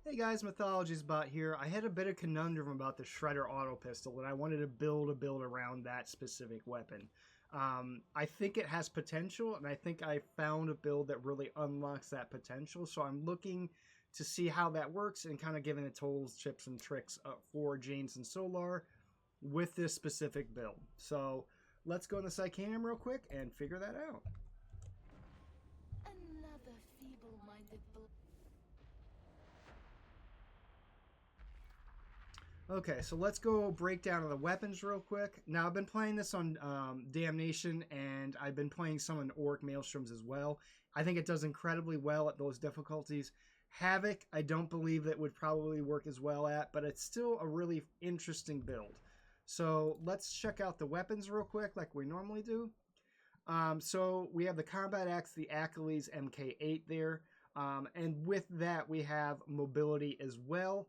Hey guys, Mythology's Bot here. I had a bit of conundrum about the Shredder Auto Pistol, and I wanted to build a build around that specific weapon. I think it has potential, and I think I found a build that really unlocks that potential. So I'm looking to see how that works and kind of giving the tools, tips, and tricks for Jainson-Solar with this specific build. So let's go in the Psycam real quick and figure that out. Another feeble-minded Okay, so let's go break down the weapons real quick. Now, I've been playing this on Damnation, and I've been playing some on Orc Maelstroms as well. I think it does incredibly well at those difficulties. Havoc, I don't believe that would probably work as well at, but it's still a really interesting build. So let's check out the weapons real quick like we normally do. So we have the Combat Axe, the Achilles MK8 there. And with that, we have mobility as well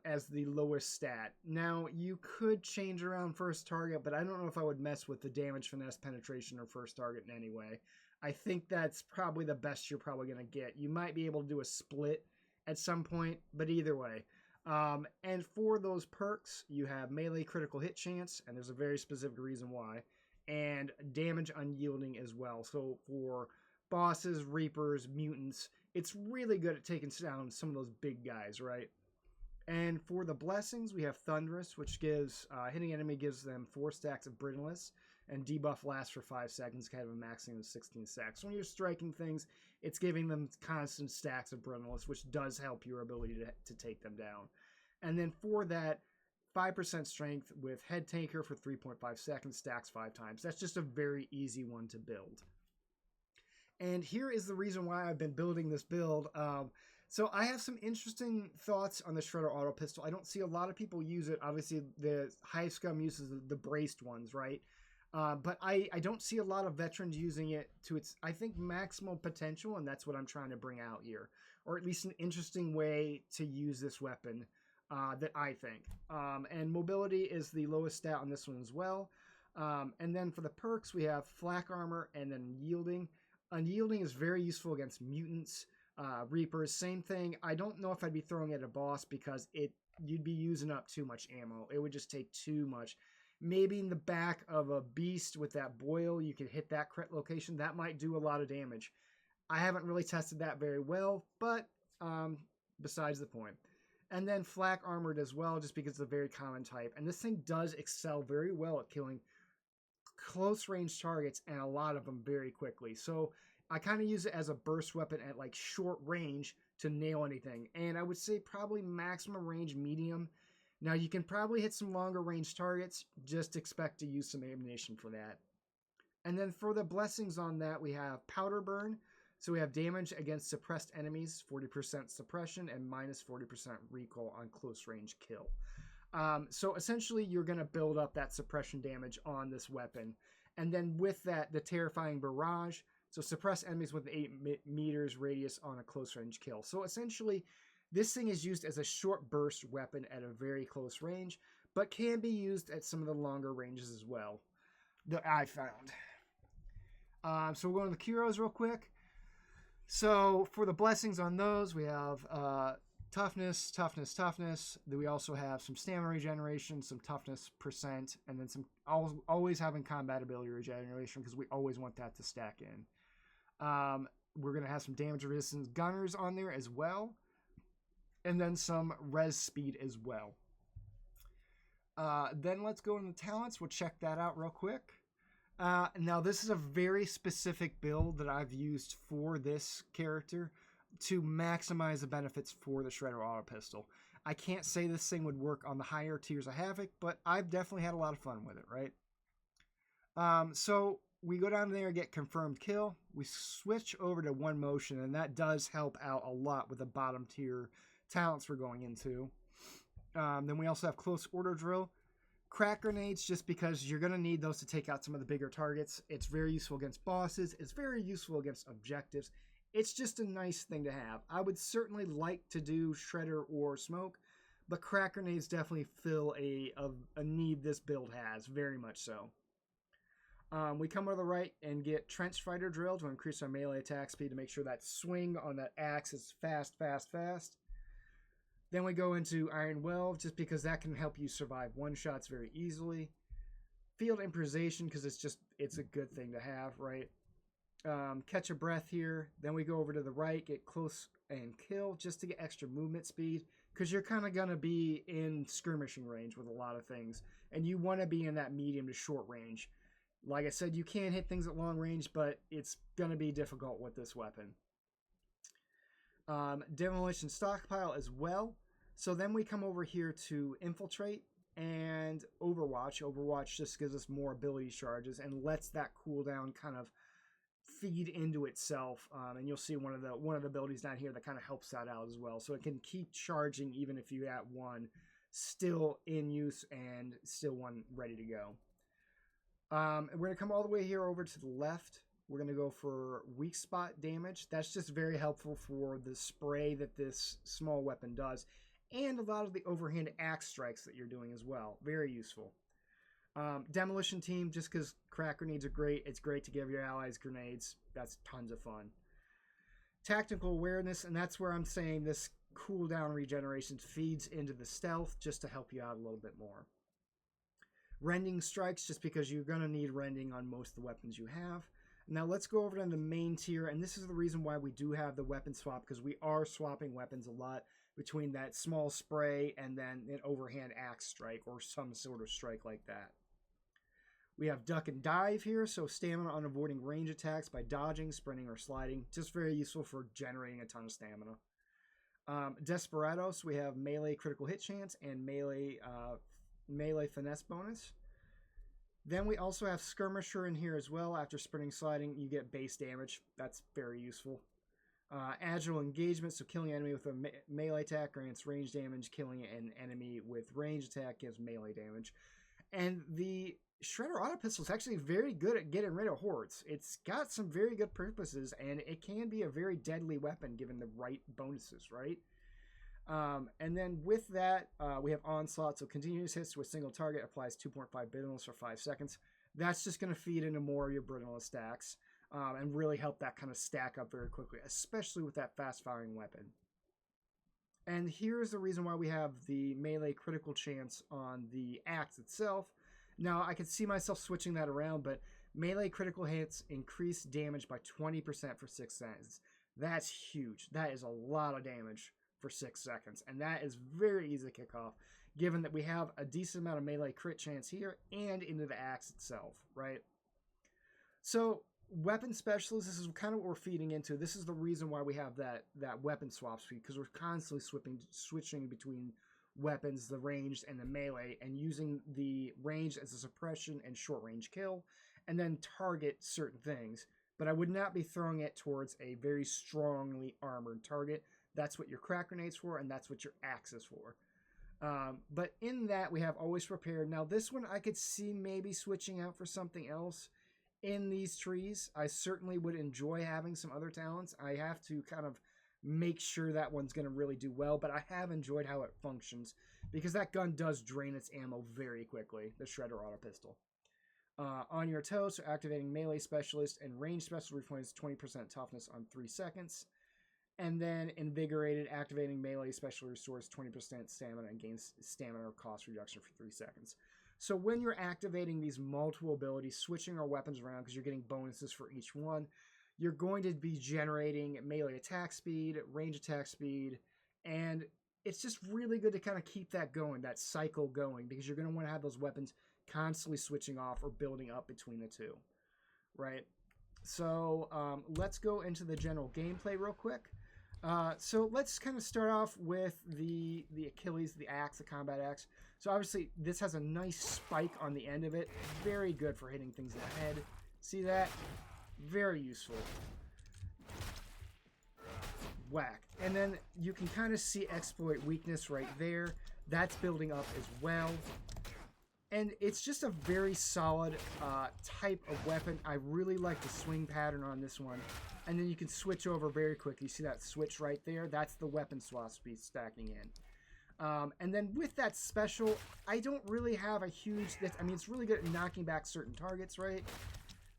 as the lowest stat. Now, you could change around first target, but I don't know if I would mess with the damage, finesse, penetration, or first target in any way. I think that's probably the best you're probably going to get. You might be able to do a split at some point, but either way. And for those perks, you have melee critical hit chance, and there's a very specific reason why, and damage unyielding as well. So for bosses, reapers, mutants, it's really good at taking down some of those big guys, right? And for the blessings, we have Thunderous, which gives hitting enemy gives them 4 stacks of Brittleless, and debuff lasts for 5 seconds, kind of a maximum of 16 stacks. So when you're striking things, it's giving them constant stacks of Brittleless, which does help your ability to take them down. And then for that, 5% strength with Head Tanker for 3.5 seconds, stacks 5 times. That's just a very easy one to build. And here is the reason why I've been building this build. So I have some interesting thoughts on the Shredder Auto Pistol. I don't see a lot of people use it. Obviously, the Hive Scum uses the braced ones, right? But I don't see a lot of veterans using it to its, I think, maximal potential, and that's what I'm trying to bring out here. Or at least an interesting way to use this weapon that I think. And mobility is the lowest stat on this one as well. And then for the perks, we have Flak Armor and then Yielding. Unyielding is very useful against mutants. Reapers, same thing. I don't know if I'd be throwing it at a boss because you'd be using up too much ammo. It would just take too much. Maybe in the back of a beast with that boil, you could hit that crit location. That might do a lot of damage. I haven't really tested that very well, but besides the point. And then Flak Armored as well, just because it's a very common type. And this thing does excel very well at killing close range targets, and a lot of them very quickly. So I kind of use it as a burst weapon at like short range to nail anything. And I would say probably maximum range medium. Now you can probably hit some longer range targets. Just expect to use some ammunition for that. And then for the blessings on that, we have Powder Burn. So we have damage against suppressed enemies, 40% suppression, and minus 40% recoil on close range kill. So essentially, you're going to build up that suppression damage on this weapon. And then with that, the Terrifying Barrage. So suppress enemies with 8 meters radius on a close range kill. So essentially, this thing is used as a short burst weapon at a very close range, but can be used at some of the longer ranges as well that I found. So we're going to the Kuros real quick. So for the blessings on those, we have toughness, toughness, toughness. Then we also have some stamina regeneration, some toughness percent, and then some always having combat ability regeneration because we always want that to stack in. We're going to have some damage resistance gunners on there as well, and then some res speed as well. Then let's go into the talents. We'll check that out real quick. Now, this is a very specific build that I've used for this character to maximize the benefits for the Shredder Auto Pistol. I can't say this thing would work on the higher tiers of Havoc, but I've definitely had a lot of fun with it, right? So we go down there and get Confirmed Kill. We switch over to One Motion, and that does help out a lot with the bottom tier talents we're going into. Then we also have Close Order Drill. Crack grenades, just because you're going to need those to take out some of the bigger targets. It's very useful against bosses. It's very useful against objectives. It's just a nice thing to have. I would certainly like to do Shredder or Smoke, but crack grenades definitely fill a need this build has, very much so. We come over the right and get Trench Fighter Drill to increase our melee attack speed to make sure that swing on that axe is fast, fast, fast. Then we go into Iron Well, just because that can help you survive one-shots very easily. Field Improvisation, because it's a good thing to have, right? Catch a breath here. Then we go over to the right, get close and kill, just to get extra movement speed, because you're kind of going to be in skirmishing range with a lot of things, and you want to be in that medium to short range. Like I said, you can hit things at long range, but it's going to be difficult with this weapon. Demolition Stockpile as well. So then we come over here to Infiltrate and Overwatch. Overwatch just gives us more ability charges and lets that cooldown kind of feed into itself. And you'll see one of the abilities down here that kind of helps that out as well. So it can keep charging even if you at one still in use and still one ready to go. We're going to come all the way here over to the left. We're going to go for weak spot damage. That's just very helpful for the spray that this small weapon does, and a lot of the overhand axe strikes that you're doing as well. Very useful. Demolition Team, just because crack grenades are great. It's great to give your allies grenades. That's tons of fun. Tactical Awareness, and that's where I'm saying this cooldown regeneration feeds into the stealth just to help you out a little bit more. Rending Strikes, just because you're going to need rending on most of the weapons you have. Now let's go over to the main tier, and this is the reason why we do have the weapon swap, because we are swapping weapons a lot between that small spray and then an overhand axe strike or some sort of strike like that. We have Duck and Dive here, so stamina on avoiding range attacks by dodging, sprinting, or sliding. Just very useful for generating a ton of stamina. Desperados, we have melee critical hit chance and melee finesse bonus. Then we also have Skirmisher in here as well. After sprinting, sliding, you get base damage. That's very useful. Agile Engagement, so killing an enemy with a melee attack grants range damage. Killing an enemy with range attack gives melee damage. And the Shredder Auto Pistol is actually very good at getting rid of hordes. It's got some very good purposes, and it can be a very deadly weapon given the right bonuses, right? And then with that, we have Onslaught. So continuous hits to a single target applies 2.5 Brittlness for 5 seconds. That's just going to feed into more of your Brittlness stacks and really help that kind of stack up very quickly, especially with that fast-firing weapon. And here's the reason why we have the melee critical chance on the axe itself. Now, I could see myself switching that around, but melee critical hits increase damage by 20% for 6 seconds. That's huge. That is a lot of damage for 6 seconds, and that is very easy to kick off, given that we have a decent amount of melee crit chance here and into the axe itself, right? So, weapon specialists, this is kind of what we're feeding into. This is the reason why we have that weapon swap speed, because we're constantly switching between weapons, the ranged and the melee, and using the range as a suppression and short range kill, and then target certain things. But I would not be throwing it towards a very strongly armored target. That's what your crack grenades for, and that's what your axe is for. But in that, we have Always Prepared. Now, this one I could see maybe switching out for something else in these trees. I certainly would enjoy having some other talents. I have to kind of make sure that one's going to really do well, but I have enjoyed how it functions, because that gun does drain its ammo very quickly, the Shredder Auto Pistol. On Your Toes, so activating Melee Specialist and Range Specialist refines 20% toughness on 3 seconds. And then Invigorated, activating Melee Special restores 20% stamina and gains stamina or cost reduction for 3 seconds. So when you're activating these multiple abilities, switching our weapons around because you're getting bonuses for each one, you're going to be generating melee attack speed, range attack speed, and it's just really good to kind of keep that going, that cycle going, because you're going to want to have those weapons constantly switching off or building up between the two, right? So let's go into the general gameplay real quick. So let's kind of start off with the Achilles, the axe, the combat axe. So obviously this has a nice spike on the end of it. Very good for hitting things in the head. See that? Very useful. Whack. And then you can kind of see Exploit Weakness right there. That's building up as well. And it's just a very solid type of weapon. I really like the swing pattern on this one. And then you can switch over very quick. You see that switch right there? That's the weapon swap speed stacking in. And then with that special, I don't really have a huge... I mean, it's really good at knocking back certain targets, right?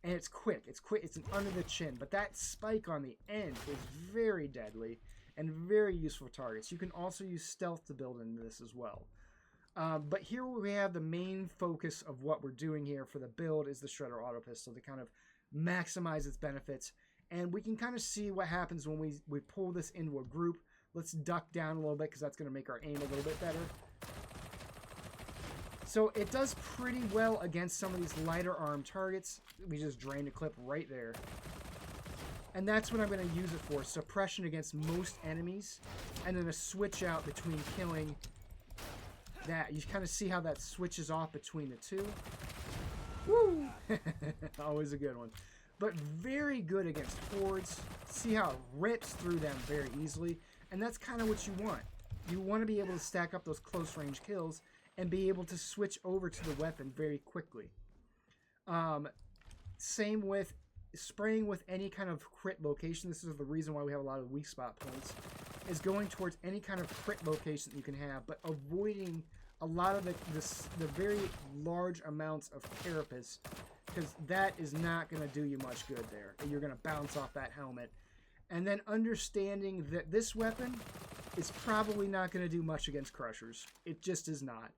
And it's quick. It's quick. It's an under the chin. But that spike on the end is very deadly. and very useful targets. You can also use stealth to build into this as well. But here we have the main focus of what we're doing here for the build is the Shredder Auto Pistol to kind of maximize its benefits. And we can kind of see what happens when we pull this into a group. Let's duck down a little bit because that's going to make our aim a little bit better. So it does pretty well against some of these lighter armed targets. We just drained a clip right there. And that's what I'm going to use it for. Suppression against most enemies. And then a switch out between killing that. You kind of see how that switches off between the two. Woo! Always a good one. But very good against hordes. See how it rips through them very easily. And that's kind of what you want. You want to be able to stack up those close range kills and be able to switch over to the weapon very quickly. Same with spraying with any kind of crit location. This is the reason why we have a lot of weak spot points. Is going towards any kind of crit location that you can have, but avoiding a lot of the very large amounts of carapace, because that is not going to do you much good there. You're going to bounce off that helmet. And then understanding that this weapon is probably not going to do much against crushers. It just is not.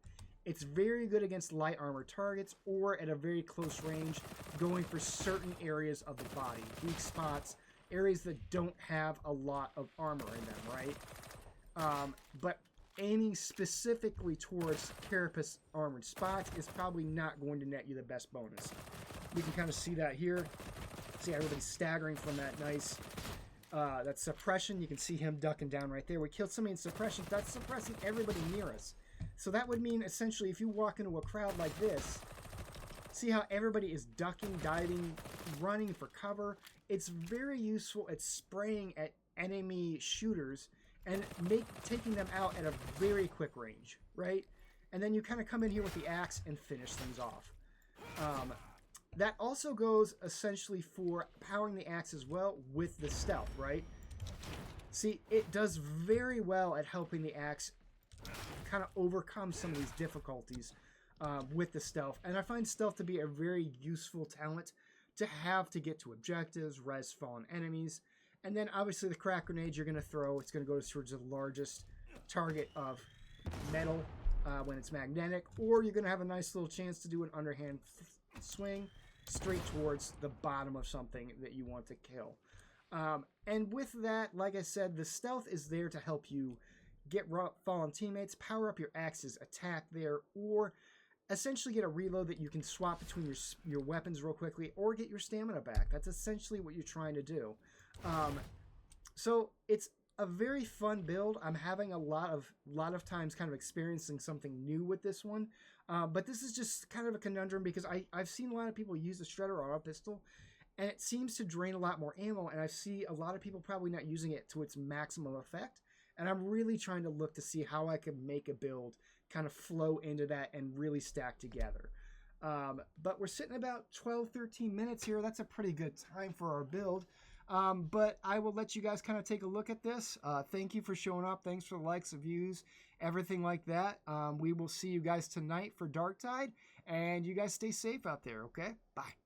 It's very good against light armor targets or at a very close range, going for certain areas of the body. Weak spots, areas that don't have a lot of armor in them, right? But aiming specifically towards carapace armored spots is probably not going to net you the best bonus. We can kind of see that here. See everybody's staggering from that nice that suppression. You can see him ducking down right there. We killed somebody in suppression. That's suppressing everybody near us. So that would mean essentially if you walk into a crowd like this, see how everybody is ducking, diving, running for cover. It's very useful at spraying at enemy shooters and taking them out at a very quick range, right? And then you kind of come in here with the axe and finish things off. That also goes essentially for powering the axe as well with the stealth, right? See, it does very well at helping the axe kind of overcome some of these difficulties with the stealth. And I find stealth to be a very useful talent to have to get to objectives, res fallen enemies. And then obviously the crack grenade you're going to throw, it's going to go towards the largest target of metal when it's magnetic, or you're going to have a nice little chance to do an underhand swing straight towards the bottom of something that you want to kill. And with that, like I said, the stealth is there to help you get fallen teammates, power up your axe's attack there, or essentially get a reload that you can swap between your weapons real quickly, or get your stamina back. That's essentially what you're trying to do. So it's a very fun build. I'm having a lot of times kind of experiencing something new with this one. But this is just kind of a conundrum because I've seen a lot of people use the Shredder Auto Pistol, and it seems to drain a lot more ammo, and I see a lot of people probably not using it to its maximum effect. And I'm really trying to look to see how I can make a build kind of flow into that and really stack together. But we're sitting about 12-13 minutes here. That's a pretty good time for our build. But I will let you guys kind of take a look at this. Thank you for showing up. Thanks for the likes, the views, everything like that. We will see you guys tonight for Darktide, and you guys stay safe out there, okay? Bye.